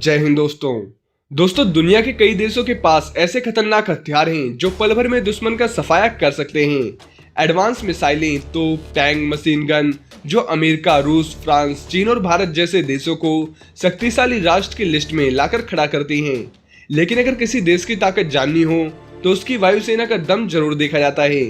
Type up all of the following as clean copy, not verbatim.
जय हिंद दोस्तों दुनिया के कई देशों के पास ऐसे खतरनाक हथियार हैं जो पल भर में दुश्मन का सफाया कर सकते हैं। एडवांस मिसाइलें, तोप, टैंक, मशीन गन जो अमेरिका, रूस, फ्रांस, चीन और भारत जैसे देशों को शक्तिशाली राष्ट्र की लिस्ट में लाकर खड़ा करती हैं। लेकिन अगर किसी देश की ताकत जाननी हो तो उसकी वायुसेना का दम जरूर देखा जाता है।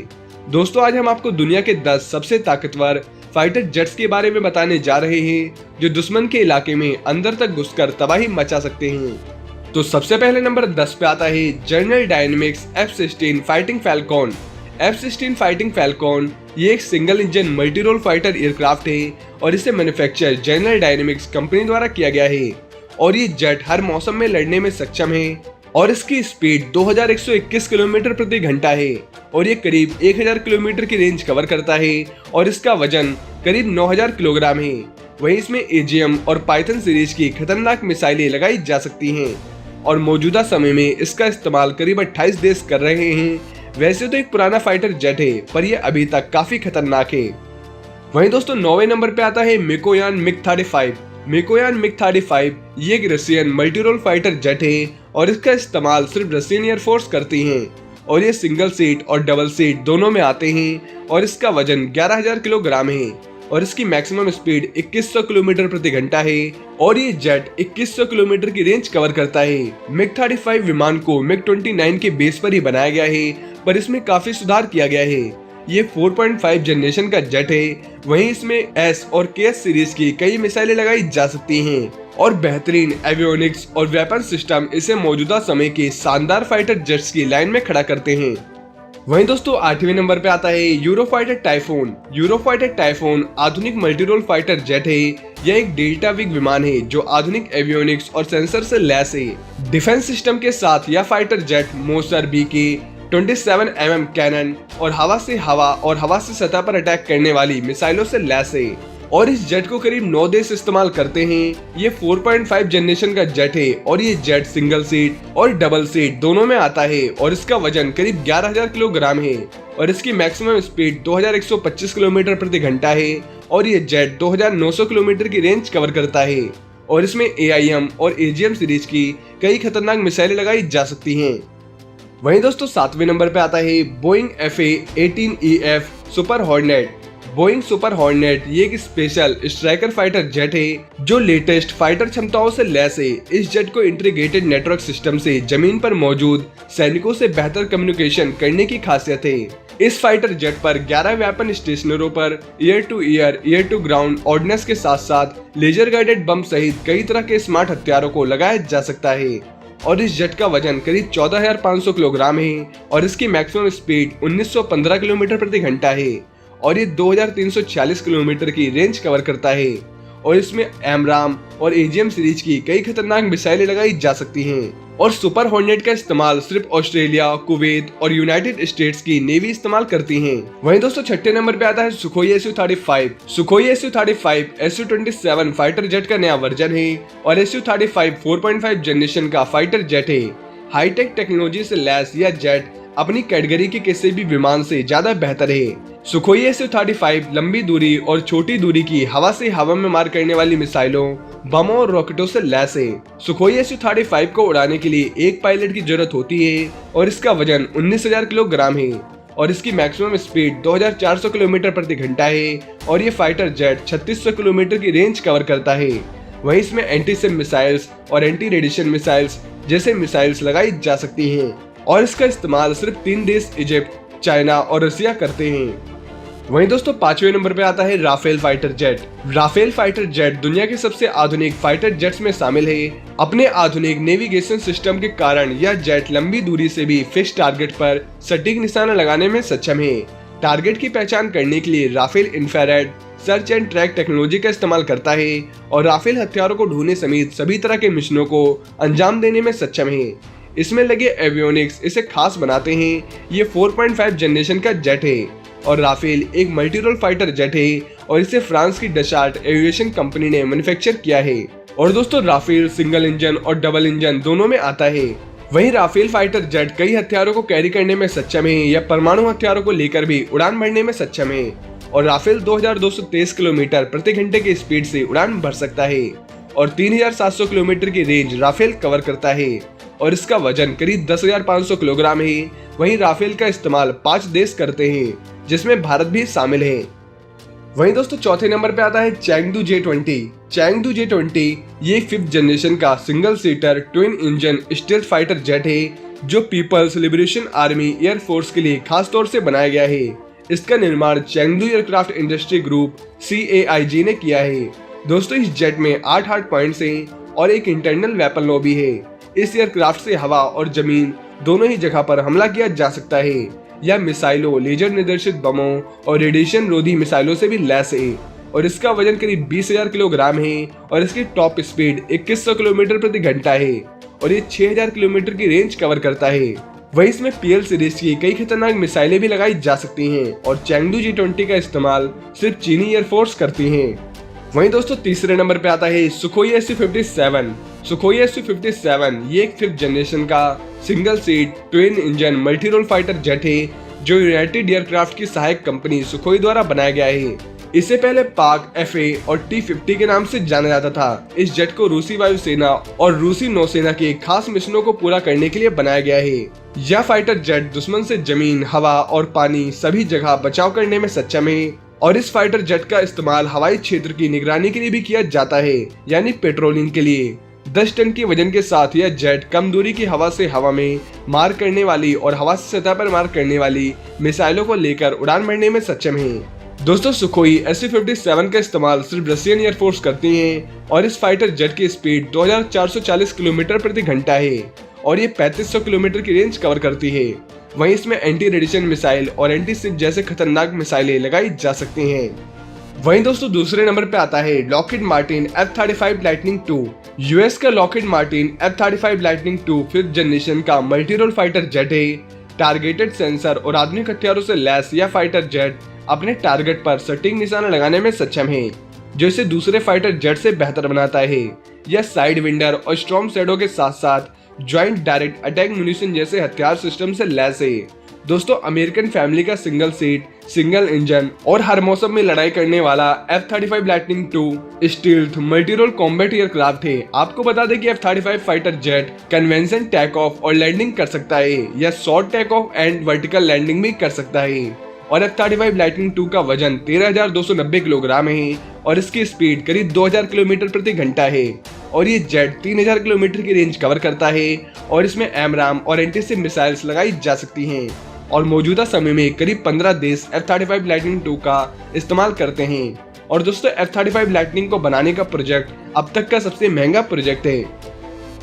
दोस्तों आज हम आपको दुनिया के 10 सबसे ताकतवर फाइटर जेट्स के बारे में बताने जा रहे हैं जो दुश्मन के इलाके में अंदर तक घुसकर तबाही मचा सकते हैं। तो सबसे पहले नंबर 10 पे आता है general dynamics F-16 fighting falcon. F-16 fighting falcon ये एक single engine multi role fighter aircraft है और इसे मैन्युफैक्चर जनरल डायनेमिक्स कंपनी द्वारा किया गया है और ये जेट हर मौसम में लड़ने में सक्षम है और इसकी स्पीड 2121 किलोमीटर प्रति घंटा है और ये करीब 1000 किलोमीटर की रेंज कवर करता है और इसका वजन करीब 9000 किलोग्राम है। वहीं इसमें AGM और पाइथन सीरीज की खतरनाक मिसाइलें लगाई जा सकती हैं और मौजूदा समय में इसका इस्तेमाल करीब 28 देश कर रहे हैं। वैसे तो एक पुराना फाइटर जेट है पर यह अभी तक काफी खतरनाक है। वहीं दोस्तों 9वें नंबर पे आता है मिकोयान MiG-35। मिकोयान MiG-35 ये एक Russian multi role fighter jet है और इसका इस्तेमाल सिर्फ रशियन एयरफोर्स करती हैं और ये सिंगल सीट और डबल सीट दोनों में आते हैं और इसका वजन 11000 किलोग्राम है और इसकी मैक्सिमम स्पीड 2100 किलोमीटर प्रति घंटा है और ये जेट 2100 किलोमीटर की रेंज कवर करता है। MiG-35 विमान को MiG-29 के बेस पर ही बनाया गया है पर इसमें काफी सुधार किया गया है। ये 4.5 जनरेशन का जेट है। वहीं इसमें S और KS सीरीज की कई मिसाइलें लगाई जा सकती हैं और बेहतरीन एवियोनिक्स और वेपन सिस्टम इसे मौजूदा समय के शानदार फाइटर जेट्स की लाइन में खड़ा करते हैं। वहीं दोस्तों 8वें नंबर पे आता है यूरोफाइटर टाइफून। यूरोफाइटर टाइफून आधुनिक मल्टी रोल फाइटर जेट है। यह एक डेल्टा विग विमान है जो आधुनिक एवियोनिक्स और सेंसर से लैस है। डिफेंस सिस्टम के साथ यह fighter jet Mauser BK 27mm cannon और हवा से सतह पर अटैक करने वाली मिसाइलों से लैस है और इस जेट को करीब 9 देश इस्तेमाल करते हैं। ये 4.5 जनरेशन का जेट है और ये जेट सिंगल सीट और डबल सीट दोनों में आता है और इसका वजन करीब 11000 किलोग्राम है और इसकी मैक्सिमम स्पीड 2125 किलोमीटर प्रति घंटा है और ये जेट 2900 किलोमीटर की रेंज कवर करता है और इसमें AIM और AGM सीरीज की कई खतरनाक मिसाइलें लगाई जा सकती हैं। वहीं दोस्तों 7वें नंबर पे आता है Boeing FA-18EF super hornet. Boeing super hornet ये एक स्पेशल स्ट्राइकर फाइटर जेट है जो लेटेस्ट फाइटर क्षमताओं से लैस है। इस जेट को इंटीग्रेटेड नेटवर्क सिस्टम से जमीन पर मौजूद सैनिकों से बेहतर कम्युनिकेशन करने की खासियत है। इस फाइटर जेट पर 11 वेपन स्टेशनरों पर एयर टू ग्राउंड ऑर्डिनेंस के साथ साथ लेजर गाइडेड बम सहित कई तरह के स्मार्ट हथियारों को लगाया जा सकता है और इस जेट का वजन करीब 14500 किलोग्राम है और इसकी मैक्सिमम स्पीड 1915 किलोमीटर प्रति घंटा है और ये 2346 किलोमीटर की रेंज कवर करता है और इसमें AMRAAM और AGM सीरीज की कई खतरनाक मिसाइलें लगाई जा सकती हैं और सुपर हॉर्नेट का इस्तेमाल सिर्फ ऑस्ट्रेलिया, कुवैत और यूनाइटेड स्टेट्स की नेवी इस्तेमाल करती हैं। वहीं दोस्तों 6ठे नंबर पे आता है Sukhoi Su-35। Sukhoi Su-35 Su-27 fighter jet का नया वर्जन है और Su-35 4.5 जनरेशन का फाइटर जेट है। हाईटेक टेक्नोलॉजी से लैस यह जेट अपनी कैटेगरी के किसी भी विमान से ज्यादा बेहतर है। सुखोई Su-35 लंबी दूरी और छोटी दूरी की हवा से हवा में मार करने वाली मिसाइलों, बमों और रॉकेटों से लैस है। सुखोई Su-35 को उड़ाने के लिए एक पायलट की जरूरत होती है और इसका वजन 19000 किलोग्राम है और इसकी मैक्सिमम स्पीड 2400 किलोमीटर प्रति घंटा है और ये फाइटर जेट 3600 किलोमीटर की रेंज कवर करता है। वहीं इसमें एंटी-सिम मिसाइल्स और एंटी रेडिएशन मिसाइल्स जैसे मिसाइल्स लगाई जा सकती हैं और इसका इस्तेमाल सिर्फ 3 देश इजिप्ट, चाइना और रसिया करते हैं। वहीं दोस्तों 5वें नंबर पे आता है Rafale fighter jet. Rafale fighter jet दुनिया के सबसे आधुनिक फाइटर जेट्स में शामिल है। अपने आधुनिक नेविगेशन सिस्टम के कारण यह जेट लंबी दूरी से भी फिक्स टारगेट पर सटीक निशाना लगाने में सक्षम है। टारगेट की पहचान करने के लिए Rafale infrared search and track technology का इस्तेमाल करता है और राफेल हथियारों को ढूंढने समेत सभी तरह के मिशनों को अंजाम देने में सक्षम है। इसमें लगे एवियोनिक्स इसे खास बनाते हैं। ये 4.5 जनरेशन का जेट है और राफेल एक मल्टी रोल फाइटर जेट है और इसे फ्रांस की डसाल्ट एविएशन कंपनी ने मैन्युफैक्चर किया है और दोस्तों राफेल सिंगल इंजन और डबल इंजन दोनों में आता है। वहीं राफेल फाइटर जेट कई हथियारों को कैरी करने में सक्षम है या परमाणु हथियारों को लेकर भी उड़ान भरने में सक्षम है और राफेल 2223 किलोमीटर प्रति घंटे की स्पीड से उड़ान भर सकता है और 3700 किलोमीटर की रेंज राफेल कवर करता है और इसका वजन करीब 10,500 किलोग्राम है। वहीं राफेल का इस्तेमाल 5 देश करते हैं, जिसमें भारत भी शामिल है। वहीं दोस्तों चौथे नंबर पे आता है चैंगडू J-20। चैंगडू J-20 ये 5th जनरेशन का single seater twin engine stealth fighter jet है, जो People's Liberation Army Air Force के लिए खास तौर से बनाया गया है। इसका निर्माण चैंगडू एयरक्राफ्ट इंडस्ट्री ग्रुप CAIG ने किया है। दोस्तों इस जेट में 8 हार्ड पॉइंट्स हैं और एक इंटरनल वेपन लॉबी है। इस एयरक्राफ्ट से हवा और जमीन दोनों ही जगह पर हमला किया जा सकता है। यह मिसाइलों, लेजर निर्देशित बमों और रेडिएशन रोधी मिसाइलों से भी लैस है और इसका वजन करीब 20,000 किलोग्राम है और इसकी टॉप स्पीड 2100 किलोमीटर प्रति घंटा है और ये 6000 किलोमीटर की रेंज कवर करता है। वहीं इसमें PL सीरीज की कई खतरनाक मिसाइलें भी लगाई जा सकती हैं और चैंगडू J-20 का इस्तेमाल सिर्फ चीनी एयरफोर्स करती हैं। वहीं दोस्तों तीसरे नंबर पे आता है सुखोई Su-57। सुखोई Su-57 ये एक 5th जनरेशन का single seat twin engine multi role fighter jet है, जो यूनाइटेड एयरक्राफ्ट की सहायक कंपनी सुखोई द्वारा बनाया गया है। इससे पहले पाक FA और T-50 के नाम से जाना जाता था। इस जेट को रूसी वायुसेना और रूसी नौसेना के खास मिशनों को पूरा करने के लिए बनाया गया है। यह फाइटर जेट दुश्मन से जमीन, हवा और पानी सभी जगह बचाव करने में सक्षम है और इस फाइटर जेट का इस्तेमाल हवाई क्षेत्र की निगरानी के लिए भी किया जाता है, यानी पेट्रोलिंग के लिए। 10 टन के वजन के साथ यह जेट कम दूरी की हवा से हवा में मार करने वाली और हवा से सतह पर मार करने वाली मिसाइलों को लेकर उड़ान भरने में सक्षम है। दोस्तों सुखोई Su-57 का इस्तेमाल सिर्फ रशियन एयरफोर्स करती है और इस फाइटर जेट की स्पीड 2440 किलोमीटर प्रति घंटा है और ये 3500 किलोमीटर की रेंज कवर करती है। वहीं इसमें एंटी रेडिएशन मिसाइल और एंटी शिप जैसे खतरनाक मिसाइलें लगाई जा सकती हैं। वहीं दोस्तों दूसरे नंबर पे आता है Lockheed Martin F-35 lightning II। US का Lockheed Martin F-35 lightning II 5th generation का मल्टी रोल फाइटर जेट है। टारगेटेड सेंसर और आधुनिक हथियारों से लैस यह फाइटर जेट अपने टारगेट पर सटीक निशाना लगाने में सक्षम है, जो इसे दूसरे फाइटर जेट से बेहतर बनाता है। यह साइड विंडर और स्टॉर्म शैडो के साथ साथ ज्वाइंट डायरेक्ट अटैक म्यूनिशन जैसे हथियार सिस्टम से लैस है। दोस्तों अमेरिकन फैमिली का सिंगल सीट, सिंगल इंजन और हर मौसम में लड़ाई करने वाला F-35 lightning II stealth multi role combat aircraft है। आपको बता दें कि F-35 fighter jet convention take off और लैंडिंग कर सकता है या short take off and vertical landing भी कर सकता है और F-35 लाइटनिंग II का वजन 13,290 किलोग्राम है और इसकी स्पीड करीब 2000 किलोमीटर प्रति घंटा है और ये जेट 3000 किलोमीटर की रेंज कवर करता है और इसमें AMRAAM और एंटी शिप मिसाइल्स लगाई जा सकती हैं और मौजूदा समय में करीब 15 देश F-35 लाइटनिंग II का इस्तेमाल करते हैं। और दोस्तों F-35 लाइटनिंग को बनाने का प्रोजेक्ट अब तक का सबसे महंगा प्रोजेक्ट है।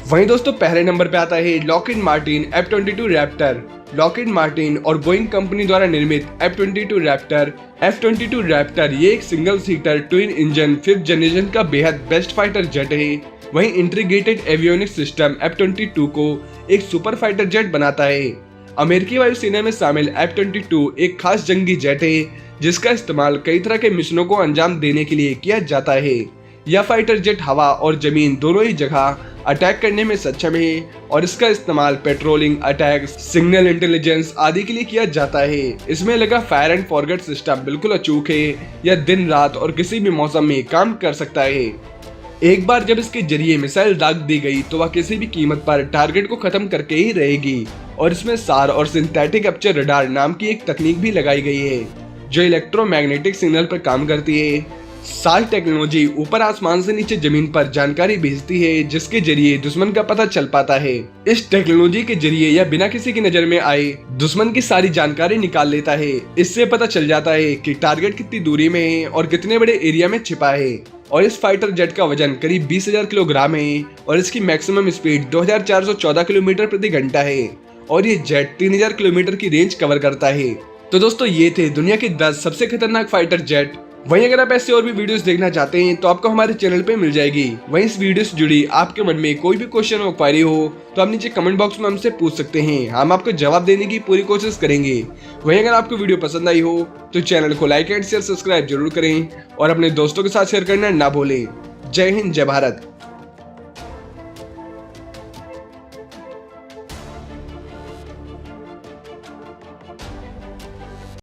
वहीं दोस्तों पहले नंबर पे आता है Lockheed Martin F-22 Raptor. Lockheed Martin और बोइंग कंपनी द्वारा निर्मित F-22 रैप्टर ये एक single seater twin engine 5th generation का बेहद बेस्ट फाइटर जेट है। वहीं इंटीग्रेटेड एवियोनिक्स सिस्टम F-22 को एक सुपर फाइटर जेट बनाता है। अमेरिकी वायुसेना में शामिल F-22 एक खास जंगी जेट है, जिसका इस्तेमाल कई तरह के मिशनों को अंजाम देने के लिए किया जाता है। यह फाइटर जेट हवा और जमीन दोनों ही जगह अटैक करने में सक्षम है और इसका इस्तेमाल पेट्रोलिंग, अटैक, सिग्नल इंटेलिजेंस आदि के लिए किया जाता है। इसमें लगा फायर एंड फॉरगेट सिस्टम बिल्कुल अचूक है। यह दिन रात और किसी भी मौसम में काम कर सकता है। एक बार जब इसके जरिए मिसाइल दाग दी गई तो वह किसी भी कीमत पर टारगेट को खत्म करके ही रहेगी और इसमें सार और सिंथेटिक एपर्चर रडार नाम की एक तकनीक भी लगाई गई है, जो इलेक्ट्रोमैग्नेटिक सिग्नल पर काम करती है। सारी टेक्नोलॉजी ऊपर आसमान से नीचे जमीन पर जानकारी भेजती है, जिसके जरिए दुश्मन का पता चल पाता है। इस टेक्नोलॉजी के जरिए यह बिना किसी की नजर में आए दुश्मन की सारी जानकारी निकाल लेता है। इससे पता चल जाता है कि टारगेट कितनी दूरी में है और कितने बड़े एरिया में छिपा है। और इस फाइटर जेट का वजन करीब 20,000 किलोग्राम है और इसकी मैक्सिमम स्पीड 2414 किलोमीटर प्रति घंटा है और ये जेट 3000 किलोमीटर की रेंज कवर करता है। तो दोस्तों ये थे दुनिया के 10 सबसे खतरनाक फाइटर जेट। वहीं अगर आप ऐसे और भी वीडियोस देखना चाहते हैं तो आपको हमारे चैनल पे मिल जाएगी। वहीं इस वीडियो से जुड़ी आपके मन में कोई भी क्वेश्चन और क्वेरी हो तो आप नीचे कमेंट बॉक्स में हमसे पूछ सकते हैं, हम आपको जवाब देने की पूरी कोशिश करेंगे। वहीं अगर आपको वीडियो पसंद आई हो तो चैनल को लाइक एंड शेयर सब्सक्राइब जरूर करें और अपने दोस्तों के साथ शेयर करना ना भूलें। जय हिंद, जय भारत।